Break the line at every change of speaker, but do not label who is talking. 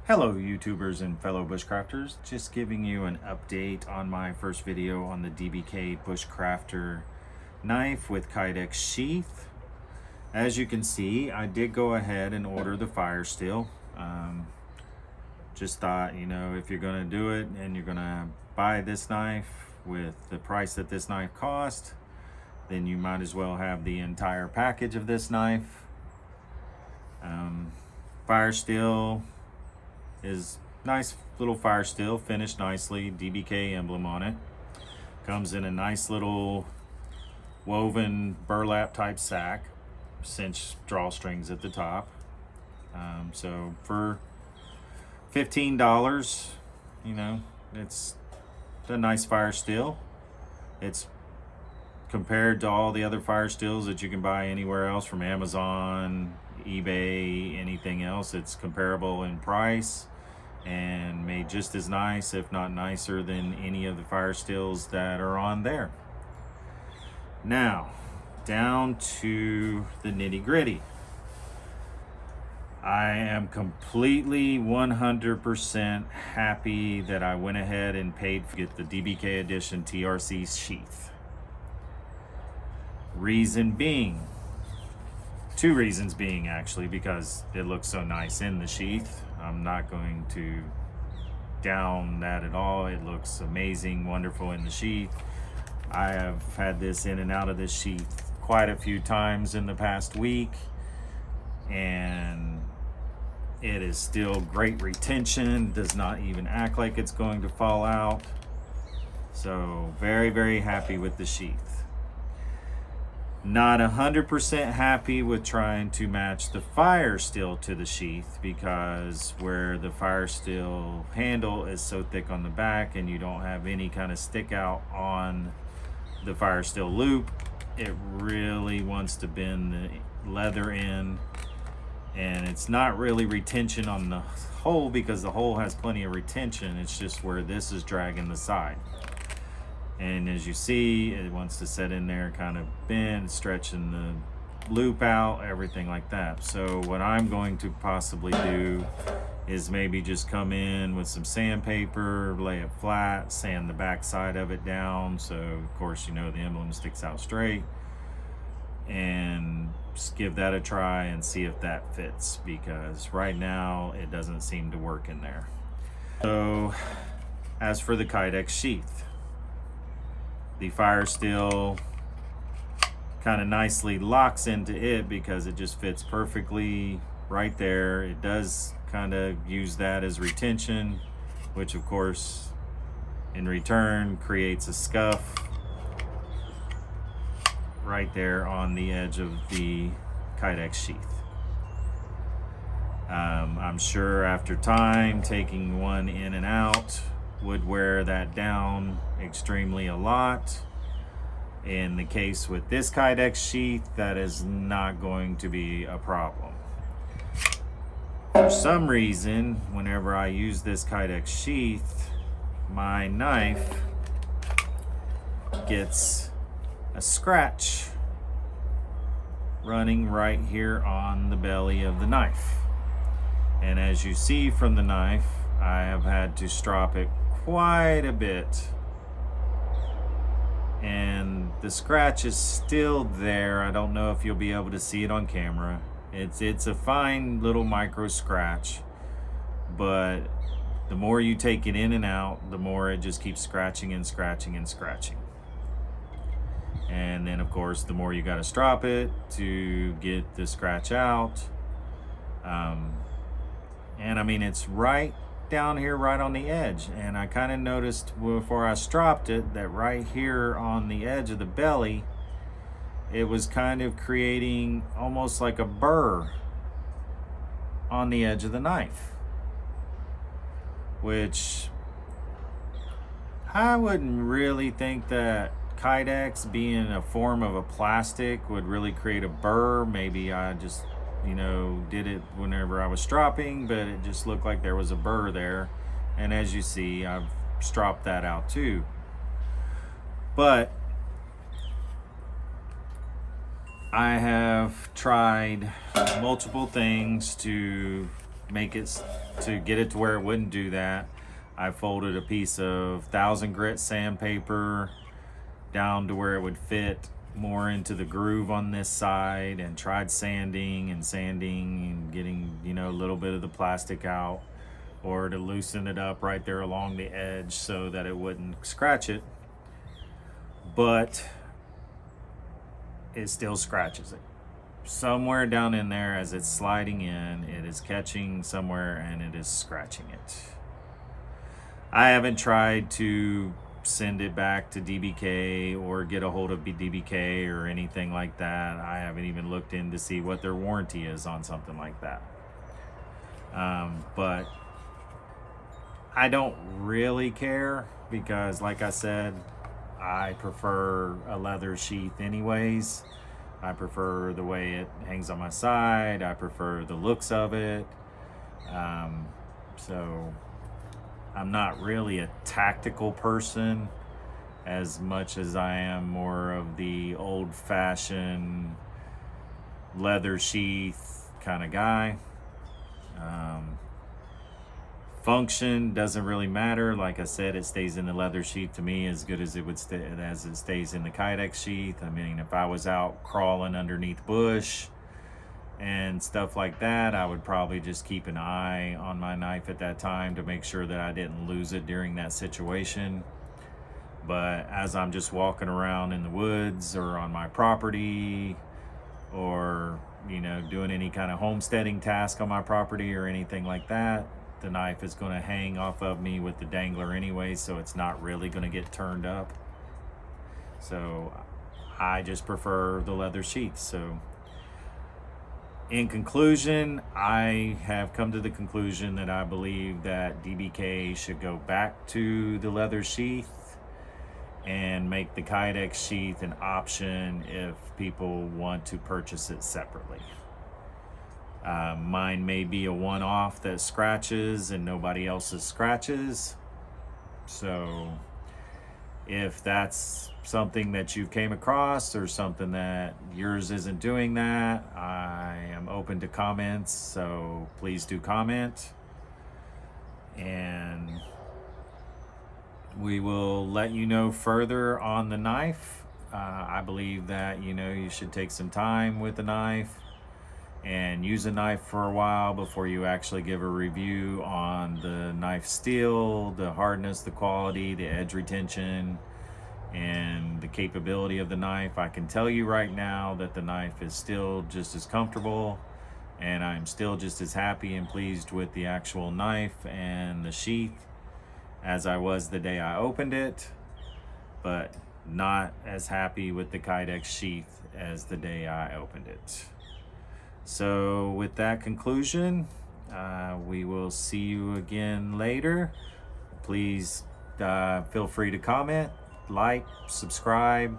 Hello YouTubers and fellow bushcrafters, just giving you an update on my first video on the DBK Bushcrafter knife with kydex sheath. As you can see, I did go ahead and order the fire steel. Just thought, if you're gonna do it and you're gonna buy this knife with the price that this knife cost, then you might as well have the entire package of this knife. Fire steel is nice little fire steel, finished nicely, DBK emblem on it. Comes in a nice little woven burlap type sack, cinch drawstrings at the top. So for $15, it's a nice fire steel. It's compared to all the other fire steels that you can buy anywhere else from Amazon, eBay, anything else. It's comparable in price and made just as nice, if not nicer, than any of the fire steels that are on there. Now, down to the nitty-gritty. I am completely 100% happy that I went ahead and paid to get the DBK Edition TRC sheath. Reason being, two reasons being actually, because it looks so nice in the sheath. I'm not going to down that at all. It looks amazing, wonderful in the sheath. I have had this in and out of this sheath quite a few times in the past week, and it is still great retention, does not even act like it's going to fall out. So very, very happy with the sheath. Not 100% happy with trying to match the fire steel to the sheath, because where the fire steel handle is so thick on the back and you don't have any kind of stick out on the fire steel loop, it really wants to bend the leather in, and it's not really retention on the hole because the hole has plenty of retention. It's just where this is dragging the side. And as you see, it wants to set in there, kind of bend, stretching the loop out, everything like that. So what I'm going to possibly do is maybe just come in with some sandpaper, lay it flat, sand the back side of it down. So of course, the emblem sticks out straight, and just give that a try and see if that fits, because right now it doesn't seem to work in there. So as for the kydex sheath, the fire steel kind of nicely locks into it because it just fits perfectly right there. It does kind of use that as retention, which of course in return creates a scuff right there on the edge of the kydex sheath. I'm sure after time, taking one in and out would wear that down extremely a lot. In the case with this kydex sheath, that is not going to be a problem. For some reason, whenever I use this kydex sheath, my knife gets a scratch running right here on the belly of the knife. And as you see from the knife, I have had to strop it quite a bit, and the scratch is still there. I don't know if you'll be able to see it on camera. It's a fine little micro scratch, but the more you take it in and out, the more it just keeps scratching and scratching and scratching. And then of course, the more you got to strop it to get the scratch out. And I mean, it's right down here, right on the edge. And I kind of noticed before I stropped it that right here on the edge of the belly, it was kind of creating almost like a burr on the edge of the knife, which I wouldn't really think that kydex, being a form of a plastic, would really create a burr. Maybe I just did it whenever I was stropping, but it just looked like there was a burr there. And as you see, I've stropped that out too. But I have tried multiple things to make it, to get it to where it wouldn't do that, I folded a piece of 1000 grit sandpaper down to where it would fit more into the groove on this side, and tried sanding and getting, you know, a little bit of the plastic out, or to loosen it up right there along the edge so that it wouldn't scratch it. But it still scratches it. Somewhere down in there, as it's sliding in, it is catching somewhere and it is scratching it. I haven't tried to send it back to DBK or get a hold of DBK or anything like that. I haven't even looked in to see what their warranty is on something like that. But I don't really care, because like I said, I prefer a leather sheath anyways. I prefer the way it hangs on my side. I prefer the looks of it. So I'm not really a tactical person as much as I am more of the old-fashioned leather sheath kind of guy. Function doesn't really matter. Like I said, it stays in the leather sheath to me as good as it would as it stays in the kydex sheath. I mean, if I was out crawling underneath bush and stuff like that, I would probably just keep an eye on my knife at that time to make sure that I didn't lose it during that situation. But as I'm just walking around in the woods or on my property, or, you know, doing any kind of homesteading task on my property or anything like that, the knife is going to hang off of me with the dangler anyway, so it's not really going to get turned up. So I just prefer the leather sheath. So in conclusion, I have come to the conclusion that I believe that DBK should go back to the leather sheath and make the kydex sheath an option if people want to purchase it separately. Mine may be a one-off that scratches and nobody else's scratches. So if that's something that you came across, or something that yours isn't doing that, I am open to comments, so please do comment. And we will let you know further on the knife. I believe that, you know, you should take some time with the knife and use a knife for a while before you actually give a review on the knife steel, the hardness, the quality, the edge retention, and the capability of the knife. I can tell you right now that the knife is still just as comfortable, and I'm still just as happy and pleased with the actual knife and the sheath as I was the day I opened it, but not as happy with the kydex sheath as the day I opened it. So with that conclusion, we will see you again later. Please feel free to comment, like, subscribe,